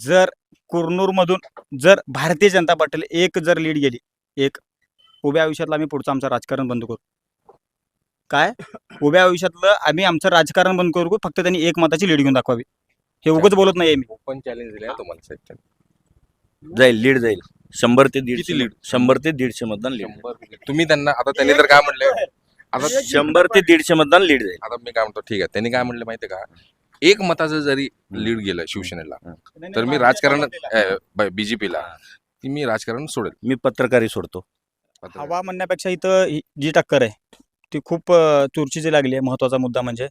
जर कुरनूरमधून जर भारतीय जनता पार्टीला एक जर लीड गेली, एक उभ्या आयुष्यातलं आम्ही पुढचं आमचं राजकारण बंद करू. काय उभ्या आयुष्यातलं आम्ही आमचं राजकारण बंद करू, फक्त त्यांनी एक मताची लीड घेऊन दाखवावी. हे उगाच बोलत नाहीये मी. ओपन चॅलेंज दिले तुम्हाला साहेब. जाईल, लीड जाईल. 100 ते 150 किती lead? 100 ते 150 मतदान लीड. तुम्ही त्यांना आता त्यांनी तर काय म्हणले, आता 100 ते 150 मतदान लीड जाईल. आता मी काय म्हणतो, ठीक आहे, त्यांनी काय म्हणले माहितीये का, एक मताचं जरी लीड गेलं शिवसेनेला तर मी राजकारण बीजेपीला मी राजकारण सोडेल. मी पत्रकारी सोडतो. हवा म्हणण्यापेक्षा इथं जी टक्कर आहे ती खूप चुरशीची लागली आहे. महत्वाचा मुद्दा म्हणजे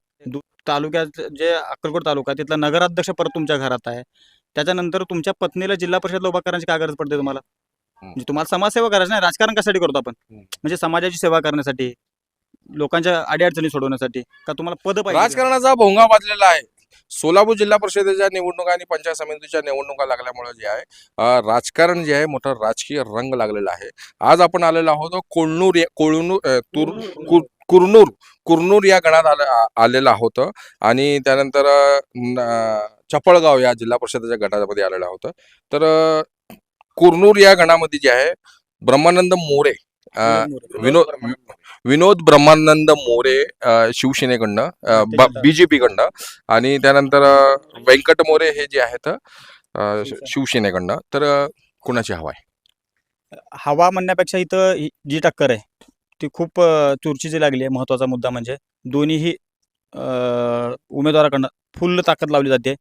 तालुक्यात जे अक्कलकोट तालुका तिथला नगराध्यक्ष परत तुमच्या घरात आहे. त्याच्यानंतर तुमच्या पत्नीला जिल्हा परिषदला उभा करण्याची काय गरज पडते तुम्हाला? म्हणजे तुम्हाला समाजसेवा करायची नाही, राजकारण कशासाठी करतो आपण? म्हणजे समाजाची सेवा करण्यासाठी, लोकांच्या अडीअडचणी सोडवण्यासाठी, का तुम्हाला पद पाहिजे? राजकारणाचा भोंगा वाजलेला आहे. सोलापूर जिल्हा परिषदेच्या निवडणुका आणि पंचायत समितीच्या निवडणुका लागल्यामुळे जे आहे राजकारण जे आहे मोठा राजकीय रंग लागलेला आहे. आज आपण आलेलो आहोत कुरनूर या गणात आलेला आहोत आणि त्यानंतर चपळगाव या जिल्हा परिषदेच्या गटामध्ये आलेला आहोत. तर कुरनूर या गणामध्ये जे आहे ब्रह्मानंद मोरे, विनोद ब्रह्मानंद मोरे शिवसेनेकडनं, बीजेपीकडनं, आणि त्यानंतर व्यंकट मोरे हे जे आहेत शिवसेनेकडनं. तर कुणाची हवा आहे? हवा म्हणण्यापेक्षा इथं जी टक्कर आहे ती खूप चुरशीची लागली आहे. महत्वाचा मुद्दा म्हणजे दोन्हीही उमेदवाराकडनं फुल ताकद लावली जाते.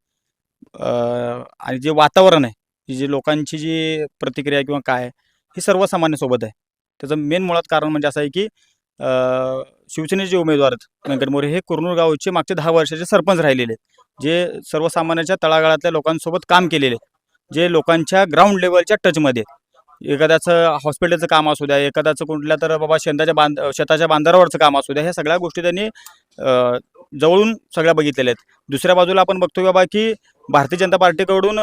आणि जे वातावरण आहे, जी लोकांची जी प्रतिक्रिया किंवा काय ही सर्वसामान्यसोबत आहे. त्याचं मेन मुळात कारण म्हणजे असं आहे की शिवसेनेचे जे उमेदवार आहेत व्यंकट मोरे हे कुरनूर गावचे मागचे 10 वर्षाचे सरपंच राहिलेले, जे सर्वसामान्यांच्या तळागाळातल्या लोकांसोबत काम केलेले, जे लोकांच्या ग्राउंड लेवलच्या टचमध्ये, एखाद्याचं हॉस्पिटलचं काम असू द्या, एखाद्याचं कुठल्या तर बाबा शेताच्या बांधारावरचं काम असू द्या, ह्या सगळ्या गोष्टी त्यांनी जवळून सगळ्या बघितलेल्या आहेत. दुसऱ्या बाजूला आपण बघतो बाबा की भारतीय जनता पार्टीकडून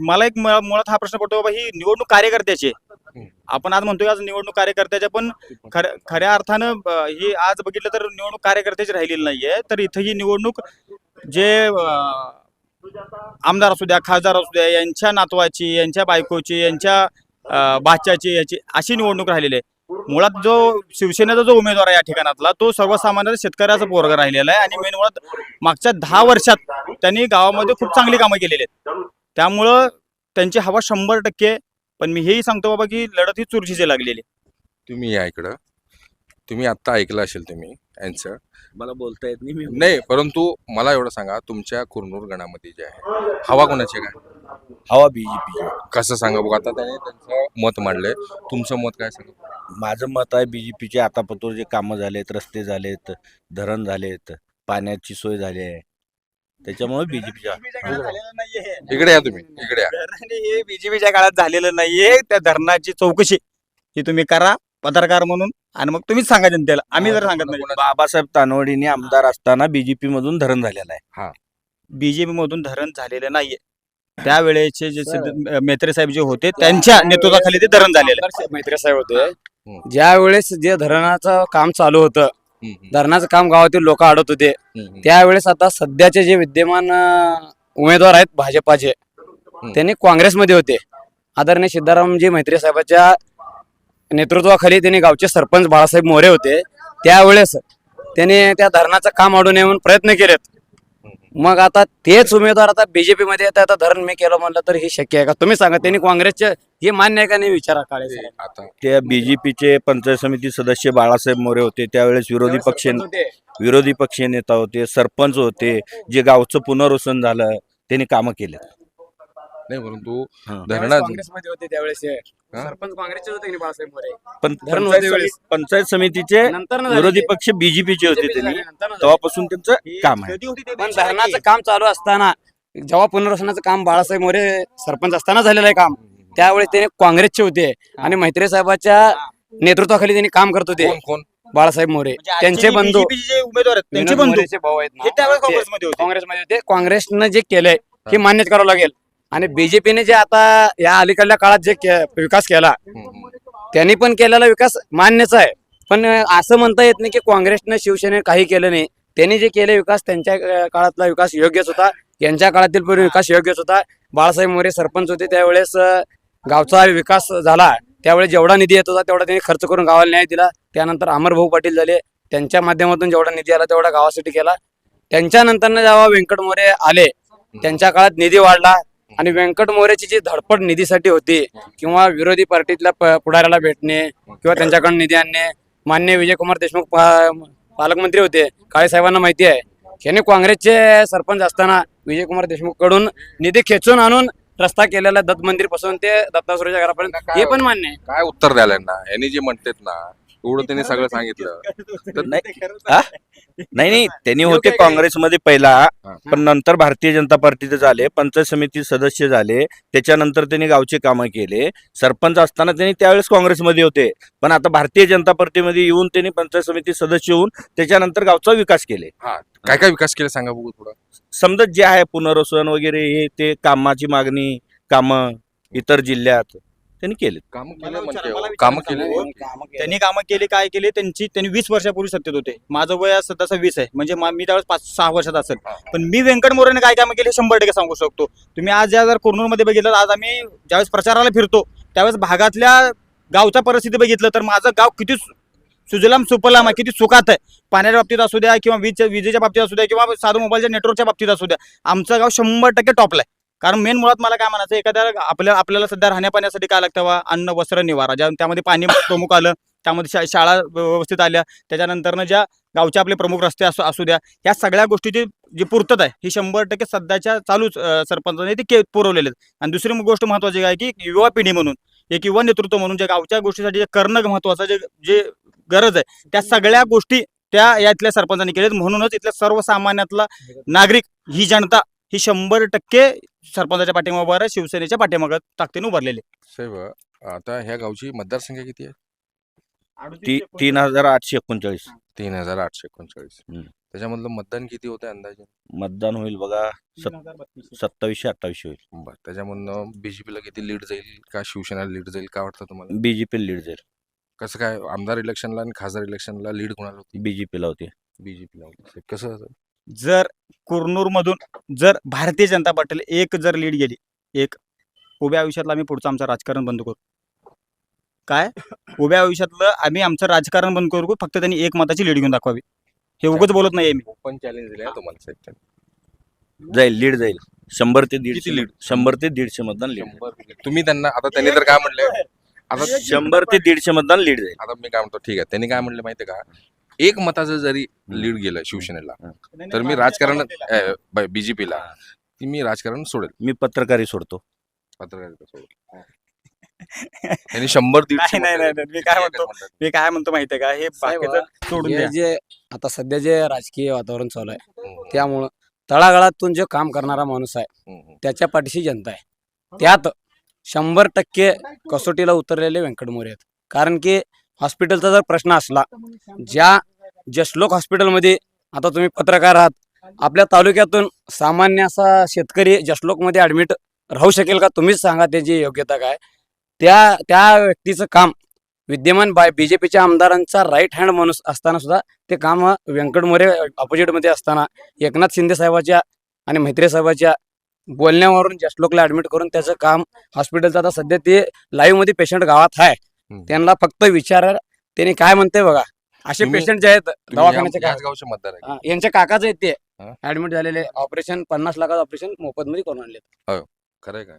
मला एक मुळात हा प्रश्न पडतो बाबा, ही निवडणूक कार्यकर्त्याची आहे. आपण आज म्हणतोय आज निवडणूक कार्यकर्त्याच्या, पण खऱ्या अर्थानं ही आज बघितलं तर निवडणूक कार्यकर्त्याची राहिलेली नाहीये. तर इथं ही निवडणूक जे आमदार असू द्या, खासदार असू द्या, यांच्या नातवाची, यांच्या बायकोची, यांच्या भाच्याची, याची अशी निवडणूक राहिलेली आहे. मुळात जो शिवसेनेचा जो उमेदवार आहे या ठिकाणातला, तो सर्वसामान्य शेतकऱ्याचा पोरगा राहिलेला आहे. आणि मेन मुळात मागच्या 10 वर्षात त्यांनी गावामध्ये खूप चांगली कामं केलेली आहेत. त्यामुळं त्यांची हवा 100%. पण मी हेही सांगतो बाबा की लढत ही चुरशीची लागलेली. तुम्ही या इकडं, तुम्ही आत्ता ऐकलं असेल तुम्ही यांचं, मला बोलता येत नाही. नाही, परंतु मला एवढं सांगा, तुमच्या कुरनूर गणामध्ये जे आहे हवा कोणाची काय? हवा बीजेपी. कसं सांगा बघा, आता त्याने त्यांचं मत मांडलंय, तुमचं मत काय सांगा? माझं मत आहे बीजेपीचे. आतापर्यंत जे कामं झालेत, रस्ते झालेत, धरण झालेत, पाण्याची सोय झाली आहे, त्याच्यामुळे बीजेपीच्या. इकडे या, तुम्ही इकडे या. हे बीजेपीच्या काळात झालेलं नाहीये. त्या धरणाची चौकशी ही तुम्ही करा पत्रकार म्हणून, आणि मग तुम्हीच सांगा जनतेला. आम्ही जर सांगत नाही. बाबासाहेब तानवडीने आमदार असताना बीजेपी मधून धरण झालेलं आहे. बीजेपी मधून धरण झालेलं नाहीये. त्यावेळेचे जे मेत्रे साहेब जे होते त्यांच्या नेतृत्वाखाली ते धरण झालेलं आहे. मैत्री साहेब होते ज्या वेळेस जे धरणाचं काम चालू होतं, धरणाचं काम गावातील लोक अडत होते, त्यावेळेस आता सध्याचे जे विद्यमान उमेदवार आहेत भाजपाचे, त्यांनी काँग्रेसमध्ये होते. आदरणीय सिद्धारामजी मैत्री साहेबांच्या नेतृत्वाखाली त्यांनी गावचे सरपंच बाळासाहेब मोरे होते. त्यावेळेस त्यांनी त्या धरणाचं काम अडू नये म्हणून प्रयत्न केलेत. मग आता तेच उमेदवार आता बीजेपी मध्ये येतात. आता धरण मी केलं म्हणलं तर हे शक्य आहे का? तुम्ही सांगा, त्यांनी काँग्रेसचे हे मान्य आहे का नाही? विचारा काळे. आता त्या बीजेपीचे पंचायत समिती सदस्य बाळासाहेब मोरे होते. त्यावेळेस विरोधी पक्ष नेता होते, सरपंच होते. जे गावचं पुनर्वसन झालं त्यांनी कामं केले. नाही, परंतु काँग्रेसमध्ये होते त्यावेळेस सरपंच काँग्रेसचे होते की बाळासाहेब मोरे. पण धरण होते वेळेस. पंचायत समितीचे नंतर विरोधी पक्ष बीजेपीचे होते. त्यांनी तेव्हापासून त्यांचं काम आहे. पण धरणाचं काम चालू असताना, जेव्हा पुनर्वसनाचं काम बाळासाहेब मोरे सरपंच असताना झालेलं आहे काम, त्यावेळेस ते काँग्रेसचे होते आणि मैत्री साहेबांच्या नेतृत्वाखाली त्यांनी काम करत होते. कोण? बाळासाहेब मोरे. त्यांचे बंधू उमेदवार आहेत, त्यांचे विनोद बंधू मोरेचे भाऊ आहेत ना, हे त्यावेळेस ते काँग्रेसमध्ये होते. काँग्रेसमध्ये होते. काँग्रेसनं जे केलंय हे मान्यच करावं लागेल. आणि बीजेपीने जे आता या अलीकडल्या काळात जे विकास केला, त्यांनी पण केलेला विकास मान्यच आहे. पण असं म्हणता येत नाही की काँग्रेसनं शिवसेनेने काही केलं नाही. त्यांनी जे केले विकास, त्यांच्या काळातला विकास योग्यच होता. यांच्या काळातील पूर्ण विकास योग्यच होता. बाळासाहेब मोरे सरपंच होते त्यावेळेस गावचा विकास झाला. त्यावेळेस जेवढा निधी येत होता तेवढा त्यांनी खर्च करून गावाला न्याय दिला. त्यानंतर अमरभाऊ पाटील झाले, त्यांच्या माध्यमातून जेवढा निधी आला तेवढा गावासाठी केला. त्यांच्यानंतर जेव्हा व्यंकट मोरे आले त्यांच्या काळात निधी वाढला आणि व्यंकट मोरेची जी धडपड निधीसाठी होती किंवा विरोधी पार्टीतल्या पुढाऱ्याला भेटणे किंवा त्यांच्याकडून निधी आणणे, मान्य विजयकुमार देशमुख पालकमंत्री होते, काळे साहेबांना माहिती आहे, यांनी काँग्रेसचे सरपंच असताना विजयकुमार देशमुख कडून निधी खेचून आणून रस्ता केलेला दत्त मंदिर पासून ते दत्तासुराच्या घरापर्यंत, हे पण मान्य आहे. काय उत्तर द्यायला ना यांनी जे म्हणतात ना एवढं त्यांनी सगळं सांगितलं. तर नाही त्यांनी होते काँग्रेसमध्ये पहिला, पण नंतर भारतीय जनता पार्टीचे झाले, पंचायत समिती सदस्य झाले, त्याच्यानंतर त्यांनी गावचे कामं केले. सरपंच असताना त्यांनी त्यावेळेस काँग्रेसमध्ये होते, पण आता भारतीय जनता पार्टीमध्ये येऊन त्यांनी पंचायत समिती सदस्य होऊन त्याच्यानंतर गावचा विकास केले. काय काय विकास केला सांगा बघू थोडं. समजा जे आहे पुनर्वसन वगैरे हे ते कामाची मागणी, कामं इतर जिल्ह्यात त्यांनी केले. कामं मला केले विचारा, मला कामं विचारा केले. सांगा. त्यांनी कामं केली, काय केली त्यांनी 20 वर्षापूर्वी सत्तेत होते. माझं वय आज तसं 20 आहे, म्हणजे मी त्यावेळेस 5-6 वर्षात असेल. पण मी व्यंकट मोरेने काय कामं केली 100% सांगू शकतो. तुम्ही आज जर कुरनूरमध्ये बघितलं, आज आम्ही ज्यावेळेस प्रचाराला फिरतो त्यावेळेस भागातल्या गावचा परिस्थिती बघितलं तर माझं गाव किती सुजलाम सुफलाम आहे, किती सुखात आहे. पाण्याच्या बाबतीत असू द्या किंवा विजेच्या बाबतीत असू द्या किंवा साधं मोबाईलच्या नेटवर्कच्या बाबतीत असू द्या, आमचं गाव 100% टॉपला आहे. कारण मेन मुळात मला काय म्हणायचं, एखाद्या आपल्याला सध्या राहण्यापाण्यासाठी काय लागतं वा, अन्न वस्त्र निवारा, ज्या त्यामध्ये पाणी प्रमुख आलं, त्यामध्ये शाळा व्यवस्थित आल्या, त्याच्यानंतरनं ज्या गावचे आपले प्रमुख रस्ते असू द्या, या सगळ्या गोष्टीची जी पूर्तता आहे ही 100% सध्याच्या चालूच सरपंचाने ती पुरवलेले आहेत. आणि दुसरी गोष्ट महत्वाची काय की युवा पिढी म्हणून, एक युवा नेतृत्व म्हणून ज्या गावच्या गोष्टीसाठी जे करणं महत्वाचं, जे गरज आहे त्या सगळ्या गोष्टी त्या इथल्या सरपंचांनी केल्यात. म्हणूनच इथल्या सर्वसामान्यातला नागरिक, ही जनता ही 100% सरपंचाच्या पाठीमागे आहे, शिवसेनेच्या पाठीमागे ताकदीने उभारलेली आहे. साहेब आता ह्या गावची मतदारसंख्या किती आहे? 3839. 3839. हम्म. त्याच्यामधलं मतदान किती होतं अंदाजे? मतदान होईल बघा 2700-2800 होईल. बरं, त्याच्यामधनं बीजेपीला किती लीड जाईल का शिवसेनेला लीड जाईल, काय वाटतं तुम्हाला? बीजेपी लीड जाईल. कसं काय, आमदार इलेक्शनला आणि खासदार इलेक्शनला लीड कोणाला होती? बीजेपीला होते. बीजेपीला होती. कसं जर कुरनूरमधून जर भारतीय जनता पार्टी एक जर लीड गेली, एक उभ्या आयुष्यातलं आम्ही पुढचं आमचं राजकारण बंद करू. काय उभ्या आयुष्यातलं आम्ही आमचं राजकारण बंद करू, फक्त त्यांनी एक मताची लीड घेऊन दाखवावी. हे उगाच बोलत नाही मी. ओपन चॅलेंज दिले तुम्हाला साहेब. जाईल, लीड जाईल. 100 ते 150 किती lead? 100 ते 150 मतदान लीड. तुम्ही त्यांना आता त्यांनी तर काय म्हणले, आता 100 ते 150 मतदान लीड जाईल. आता मी काय म्हणतो, ठीक आहे, त्यांनी काय म्हणले माहितीये का, एक मताचं जरी लीड गेलं शिवसेनेला तर मी राजकारण बीजेपीला मी राजकारण सोडेल. मी पत्रकारी सोडतो. पत्रकारिता सोडेल. त्यांनी 100-150 नाही, मी काय म्हणतो माहितीये का, हे बाकीचं सोडून हे द्या. जे आता सध्या जे राजकीय वातावरण चालू आहे त्यामुळं तळागाळातून जो काम करणारा माणूस आहे त्याच्या पाठीशी जनता आहे. त्यात 100% कसोटीला उतरलेले व्यंकट मोरे आहेत. कारण की हॉस्पिटलचा जर प्रश्न असला, ज्या जसलोक हॉस्पिटलमध्ये आता तुम्ही पत्रकार आहात, आपल्या तालुक्यातून सामान्य असा शेतकरी जसलोकमध्ये ऍडमिट राहू शकेल का? तुम्हीच सांगा त्याची योग्यता काय. त्या व्यक्तीचं काम विद्यमान बीजेपीच्या आमदारांचा राईट हँड माणूस असताना सुद्धा ते काम व्यंकट मोरे ऑपोजिटमध्ये असताना एकनाथ शिंदे साहेबाच्या आणि म्हात्रे साहेबाच्या बोलण्यावरून जसलोकला ऍडमिट करून त्याचं काम हॉस्पिटलचं, आता सध्या ते लाईव्ह मध्ये पेशंट गावात आहे, त्यांना फक्त विचार त्यांनी काय म्हणते बघा. असे पेशंट जे आहेत दवाखान्याचे गावचे मतदार आहे. यांच्या काकाच आहेत ते ऍडमिट झालेले, ऑपरेशन 50 लाखाचं ऑपरेशन मोफत मध्ये करून आणले. खरंय काय?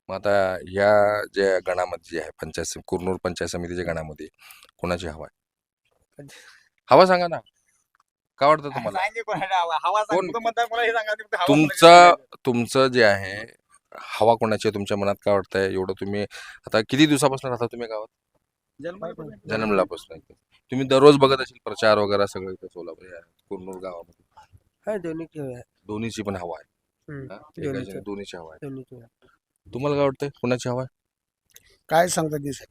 मग आता या ज्या गणामध्ये जे आहे कुरनूर पंचायत समितीच्या गणामध्ये कोणाची हवा आहे? हवा सांगा ना, काय वाटतं तुम्हाला? तुमचं जे आहे हवा कोणाची आहे तुमच्या मनात, काय वाटतंय? एवढं तुम्ही आता किती दिवसापासून राहता तुम्ही गावात? जन्मल्यापासून. तुम्ही दररोज बघत असेल प्रचार वगैरे सगळं इथं सोलापूर या कुरनूर गावामध्ये? दोन्हीची पण हवा आहे. दोन्हीची हवा आहे. तुम्हाला काय वाटतंय कोणाची हवा आहे? काय सांगतात ते साहेब,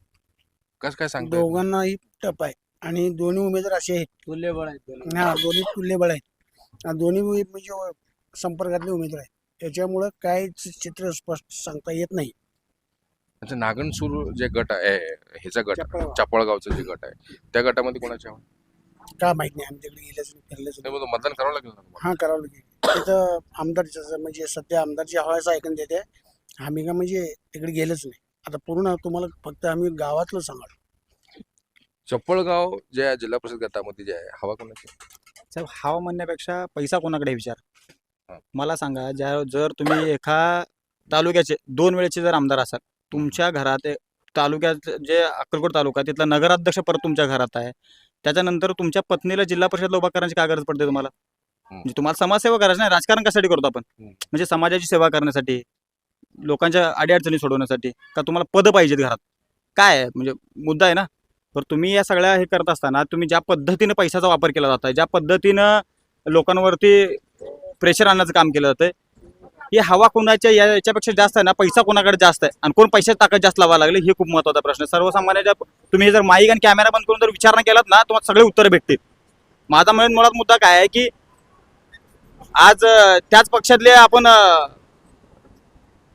कसं काय सांगता? दोघांनाही टप आहे आणि दोन्ही उमेदवार असे आहेत, तुल्यबळ आहेत. हा दोन्ही तुल्यबळ आहेत आणि दोन्ही म्हणजे संपर्कातले उमेदवार आहेत. त्याच्यामुळं काय चित्र स्पष्ट सांगता येत नाही. अच्छा, नागणसूर जे गट आहे, ह्याचा गट चपळगाव. चपळगावचा जे गट आहे त्या गटामध्ये कोणाची हवा? का माहित नाही, आम्ही तिकडे गेल्याच फिरलेच मतदान करावं लागेल ना तुम्हाला? हा करावं लागेल. तिथं आमदारचं म्हणजे सध्या आमदारची हवायचं ऐकून देते. आम्ही का म्हणजे तिकडे गेलोच नाही. आता पूर्ण तुम्हाला फक्त आम्ही गावातलं सांगाल. चप्पळगाव ज्या जिल्हा परिषद गटामध्ये जे आहे हवा कोणाची? साहेब हाव म्हणण्यापेक्षा पैसा कोणाकडे आहे विचार. हा. मला सांगा, जर तुम्ही एका तालुक्याचे 2 वेळेचे जर आमदार असाल, तुमच्या घरात तालुक्यात जे अक्कलकोट तालुका तिथला नगराध्यक्ष परत तुमच्या घरात आहे, त्याच्यानंतर तुमच्या पत्नीला जिल्हा परिषदला उभा करण्याची काय गरज पडते तुम्हाला? म्हणजे तुम्हाला समाजसेवा करायची नाही, राजकारण कशासाठी करतो आपण? म्हणजे समाजाची सेवा करण्यासाठी, लोकांच्या अडीअडचणी सोडवण्यासाठी, का तुम्हाला पद पाहिजेत घरात? काय आहे म्हणजे मुद्दा आहे ना. तर तुम्ही या सगळ्या हे करत असताना तुम्ही ज्या पद्धतीने पैशाचा वापर केला जात आहे, ज्या पद्धतीनं लोकांवरती प्रेशर आणण्याचं काम केलं जातंय, ही हवा कोणाच्या याच्यापेक्षा जास्त आहे ना, पैसा कोणाकडे जास्त आहे आणि कोण पैशाची ताकद जास्त लावायला लागले, हे खूप महत्त्वाचा प्रश्न आहे. सर्वसामान्यांच्या तुम्ही जर माईक आणि कॅमेरा बंद करून जर विचारणा केलात ना, तुम्हाला सगळे उत्तर भेटतील. माझा मुळात मुद्दा काय आहे की आज त्याच पक्षातले आपण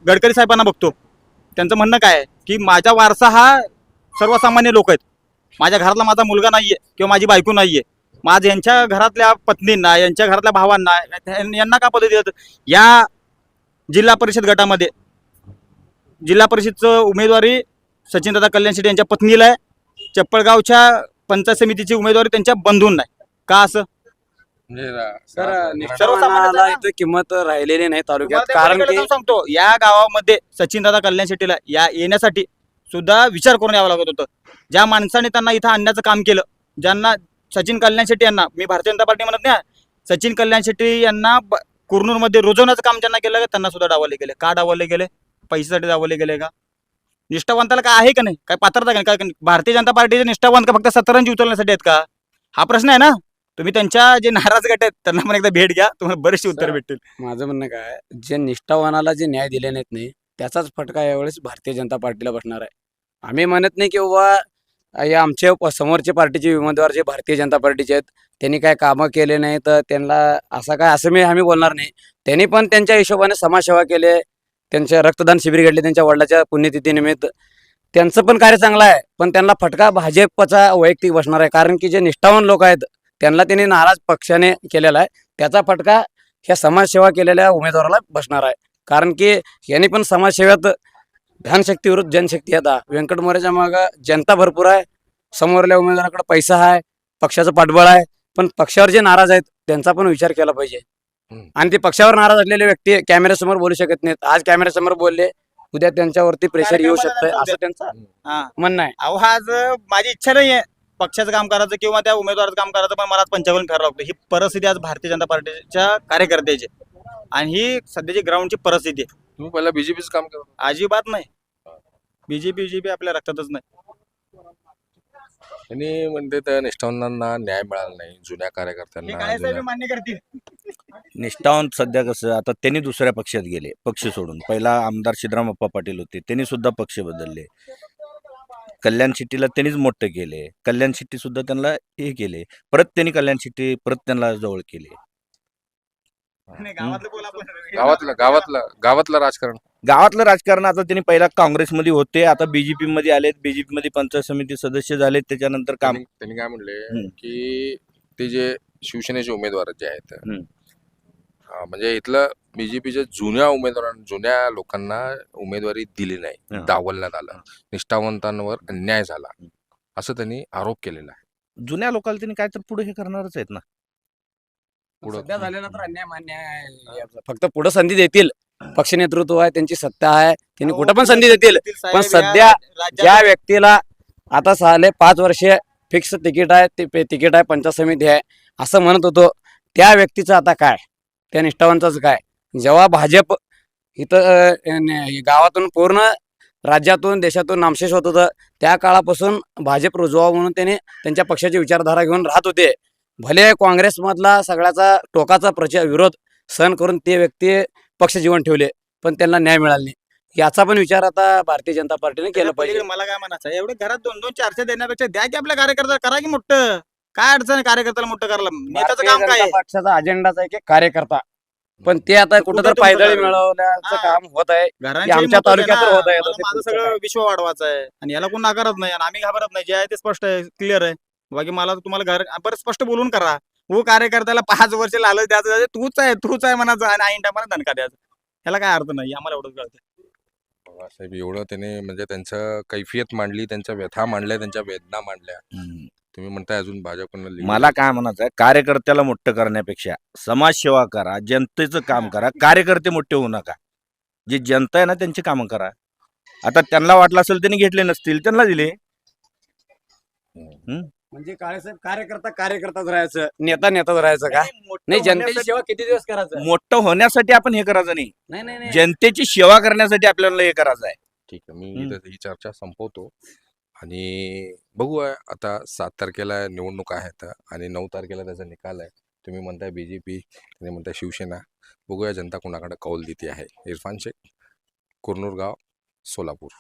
गडकरी साहेबांना बघतो. त्यांचं म्हणणं काय आहे की माझा वारसा हा सर्वसामान्य लोक आहेत. माझ्या घरातला माझा मुलगा नाहीये किंवा माझी बायको नाहीये. माझ यांच्या घरातल्या पत्नींना, यांच्या घरातल्या भावांना, यांना का पदवी देत? या जिल्हा परिषद गटामध्ये जिल्हा परिषदचं उमेदवारी सचिनदादा कल्याण शेट्टी यांच्या पत्नीला आहे. चप्पळगावच्या पंचायत समितीची उमेदवारी त्यांच्या बंधूंना आहे. का असं? म्हणजे तर सर्वसामान्य निष्ठावानाला इथं किंमत राहिलेली नाही तालुक्यात, तुम्हाला कारण ते की पलीकडे जाऊन सांगतो, या गावामध्ये सचिनदादा कल्याण शेट्टीला येण्यासाठी सुद्धा विचार करून यावं लागत होतं. ज्या माणसाने त्यांना इथं आणण्याचं काम केलं, ज्यांना सचिन कल्याण शेट्टी यांना, मी भारतीय जनता पार्टी म्हणत नाही, सचिन कल्याण शेट्टी यांना कुरनूरमध्ये रोजवण्याचं काम ज्यांना केलं, त्यांना सुद्धा डावलले गेले. का डावलले गेले? पैशासाठी डावलले गेले का? निष्ठावंताला काय आहे का नाही? काय पात्रता काय? भारतीय जनता पार्टीचे निष्ठावंत का फक्त सतरंजी उचलण्यासाठी आहेत का? हा प्रश्न आहे ना. तुम्ही त्यांच्या जे नाराज गट आहेत त्यांना पण एकदा भेट घ्या, तुम्हाला बरेचसे उत्तर भेटतील. माझं म्हणणं काय, जे निष्ठावानाला जे न्याय दिले नाहीत नाही, त्याचाच फटका यावेळेस भारतीय जनता पार्टीला बसणार आहे. आम्ही म्हणत नाही की बाबा या आमच्या समोरच्या पार्टीचे उमेदवार जे भारतीय जनता पार्टीचे आहेत त्यांनी काय कामं केले नाही तर त्यांना असं आम्ही बोलणार नाही. त्यांनी पण त्यांच्या हिशोबाने समाजसेवा केले, त्यांच्या रक्तदान शिबिर घडले त्यांच्या वडिलाच्या पुण्यतिथीनिमित्त. त्यांचं पण कार्य चांगलं आहे, पण त्यांना फटका भाजपचा वैयक्तिक बसणार आहे. कारण की जे निष्ठावान लोक आहेत त्यांना त्यांनी नाराज पक्षाने केलेला आहे, त्याचा फटका ह्या समाजसेवा केलेल्या उमेदवाराला बसणार आहे. कारण की यांनी पण समाजसेवेत ध्यानशक्ती विरुद्ध जनशक्ती आता व्यंकट मोरेच्या मागं जनता भरपूर आहे, समोरल्या उमेदवाराकडे पैसा आहे, पक्षाचं पाठबळ आहे, पण पक्षावर जे नाराज आहेत त्यांचा पण विचार केला पाहिजे. आणि ते पक्षावर नाराज असलेले व्यक्ती कॅमेऱ्यासमोर बोलू शकत नाहीत. आज कॅमेऱ्यासमोर बोलले, उद्या त्यांच्यावरती प्रेशर येऊ शकतंय असं त्यांचं हा, म्हणणं आहे. अहो आज माझी इच्छा नाही आहे पक्षाचं काम करायचं किंवा त्या उमेदवाराचं काम करायचं, पण मला आज पंचावन्न फिरावं लागतं. ही परिस्थिती आज भारतीय जनता पार्टीच्या कार्यकर्त्याची आणि ही सध्याची ग्राउंडची परिस्थिती आहे. तुम्ही पहिला बीजेपीचं काम करत होता. अजिबात नाही. बीजेपी आपल्या रक्तातच नाही. त्यांनी म्हणते त्या निष्ठावंतांना न्याय मिळाला नाही, जुन्या हे कार्यकर्त्यांना काय साहेब जुन्या- मान्य करतील? निष्ठावंत सध्या कसं, आता त्यांनी दुसऱ्या पक्षात गेले, पक्ष सोडून. पहिला आमदार सिद्धरामप्पा पाटील होते, त्यांनी सुद्धा पक्ष बदलले. कल्याण शेट्टीला त्यांनीच मोठं केले, कल्याण शेट्टी सुद्धा त्यांना हे केले, परत त्यांनी कल्याण शेट्टी परत त्यांना जवळ केले. नाही, गावातलं बोला आपण. गावातलं राजकारण. गावातलं राजकारण आता त्यांनी पहिला काँग्रेसमध्ये होते, आता बीजेपी मध्ये आलेत, बीजेपी मध्ये पंचायत समिती सदस्य झालेत, त्याच्यानंतर काम. त्यांनी काय म्हणले हम्म. की ते जे शिवसेनेचे उमेदवार जे आहेत हम्म. म्हणजे इथलं बीजेपीच्या जुन्या लोकांना उमेदवारी दिली नाही, हा. डावलण्यात आलं, निष्ठावंतांवर अन्याय झाला असं त्यांनी आरोप केलेला आहे. जुन्या लोकांना त्यांनी काय तर पुढे हे करणारच आहेत ना. पुढं- सध्या झालेला तर अन्याय मान्य आहे. फक्त पुढे संधी देतील, पक्ष नेतृत्व आहे, त्यांची सत्ता आहे, त्यांनी कुठं पण संधी देतील. साहेब, पण या सध्या राज्यात ज्या व्यक्तीला आता साले 5 वर्ष फिक्स तिकीट आहे, ते तिकीट आहे, पंचायत समिती आहे असं म्हणत होतो, त्या व्यक्तीचं आता काय, त्या निष्ठावंताचं काय? जेव्हा भाजप इथं गावातून पूर्ण राज्यातून देशातून नामशेष होत होतं, त्या काळापासून भाजप रुजवावं म्हणून त्यांनी त्यांच्या पक्षाची विचारधारा घेऊन राहत होते. भले काँग्रेसमधला सगळ्याचा टोकाचा विरोध सहन करून ते व्यक्ती पक्ष जीवन ठेवले, पण त्यांना न्याय मिळाला नाही. याचा पण विचार आता भारतीय जनता पार्टीने केला पाहिजे. पलीकडे मला काय म्हणायचं आहे, एवढे घरात 2-2 400 देण्यापेक्षा द्या की आपल्या कार्यकर्ता, करा की मोठं. काय अडचण आहे कार्यकर्त्याला मोठं करायला? नेत्याचं भारतीय काम काय जनता आहे? पक्षाचा अजेंडाच आहे की कार्यकर्ता, पण ते आता कुठं तर तुमचं पायदळी कारण? मिळवण्याचं हा. काम होत आहे. घरांची आमच्या महत्त्व आहे तालुक्यात तर ना. होत आहे, मला ते माझं तुमचं सगळं काय? विश्व वाढवायचं आहे आणि याला कोण नाकारत नाही आणि आम्ही घाबरत नाही. जे आहे ते स्पष्ट आहे, क्लिअर आहे. बाकी मला तुम्हाला घर बरं स्पष्ट बोलून करा. वो कार्यकर्त्याला 5 वर्ष लालच द्यायचं, तूच आहे म्हणायचं आणि ऐन टायमाला दणका द्यायचा. ह्याला काय अर्थ नाही, आम्हाला एवढंच कळतं. बाळासाहेब एवढं त्याने म्हणजे त्यांचं कैफियत मांडली, त्यांच्या व्यथा मांडल्या, त्यांच्या वेदना मांडल्या. तुम्ही म्हणताय अजून भाजपनं मला काय म्हणायचं आहे, कार्यकर्त्याला मोठं करण्यापेक्षा समाजसेवा करा, जनतेचं काम करा, कार्यकर्ते मोठे होऊ नका. जी जनता आहे ना त्यांची कामं करा. आता त्यांना वाटलं असेल त्यांनी घेतले नसतील, त्यांना दिले. म्हणजे काळेसाहेब कार्यकर्ताच राहायचं, नेताच राहायचं का? नाही, जनतेची सेवा किती दिवस करायचं? मोठं होण्यासाठी आपण हे करायचं नाही, नाही नाही नाही. जनतेची सेवा करण्यासाठी आपल्याला हे करायचं आहे. ठीक आहे, मी इथं ही चर्चा संपवतो आणि बघूया आता 7 तारखेला निवडणूक आहेत आणि 9 तारखेला त्याचा निकाल आहे. तुम्ही म्हणताय BJP, तुम्ही म्हणताय शिवसेना. बघूया जनता कोणाकडे कौल देते आहे. इरफान शेख, कुरनूर गाव, सोलापूर.